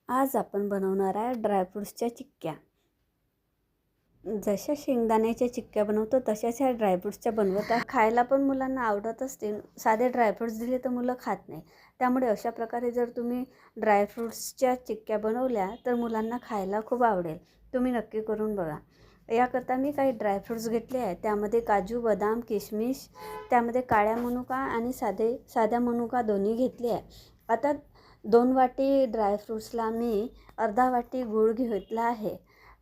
आज आपण बनवणार आहे ड्रायफ्रूट्सच्या चिक्क्या। जशा शेंगदाण्याच्या चिक्क्या बनवतो तशाच ह्या ड्रायफ्रूट्सच्या बनवत आहे। खायला पण मुलांना आवडत असतील। साधे ड्रायफ्रूट्स दिले तर मुलं खात नाही, त्यामुळे अशा प्रकारे जर तुम्ही ड्रायफ्रूट्सच्या चिक्क्या बनवल्या तर मुलांना खायला खूप आवडेल। तुम्ही नक्की करून बघा। याकरता मी काही ड्रायफ्रूट्स घेतले आहे, त्यामध्ये काजू, बदाम, किशमिश, त्यामध्ये काळ्या मनुका आणि साध्या मनुका दोन्ही घेतले आहे। आता 2 वाटी ड्रायफ्रूट्सला मी अर्धा वाटी गूळ घेतला आहे।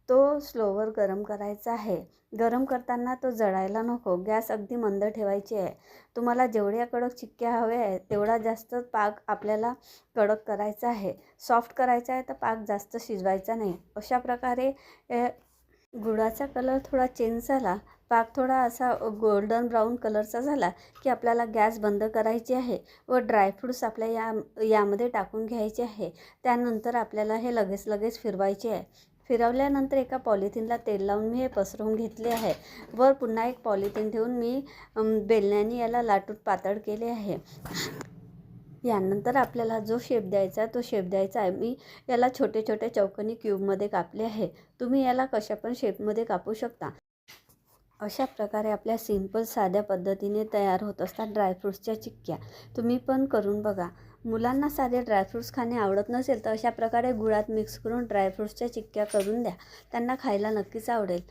तो स्लोवर गरम करायचा आहे। गरम करताना तो जळायला नको, गॅस अगदी मंद ठेवायची आहे। तुम्हाला जेवढ्या कडक चिक्क्या हव्या आहे तेवढा जास्त पाक आपल्याला कडक करायचा आहे। सॉफ्ट करायचा आहे तर पाक जास्त शिजवायचा नाही। अशा प्रकारे गुळाचा कलर थोडा चेंज झाला, पाक थोडा असा गोल्डन ब्राऊन कलरचा झाला की आपल्याला गॅस बंद करायची आहे व ड्रायफ्रूट्स आपल्या यामध्ये टाकून घ्यायचे आहे। त्यानंतर आपल्याला हे लगेच फिरवायचे आहे। फिरवल्यानंतर एका पॉलिथिनला तेल लावून मी हे पसरवून घेतले आहे। वर पुन्हा एक पॉलिथिन ठेवून मी बेलण्याने याला लाटून पातळ केले आहे। यानंतर आपल्याला जो शेप द्यायचा तो शेप द्यायचा आहे। मी याला छोटे छोटे चौकोनी क्यूबमध्ये कापले आहे। तुम्ही याला कशा पण शेपमध्ये कापू शकता। अशा प्रकारे आपल्या सिंपल साध्या पद्धतीने तयार होत असतात ड्रायफ्रूट्सच्या चिक्क्या। तुम्ही पण करून बघा। मुलांना साधे ड्रायफ्रूट्स खाणे आवडत नसेल तर अशा प्रकारे गुळात मिक्स करून ड्रायफ्रूट्सच्या चिक्क्या करून द्या, त्यांना खायला नक्कीच आवडेल।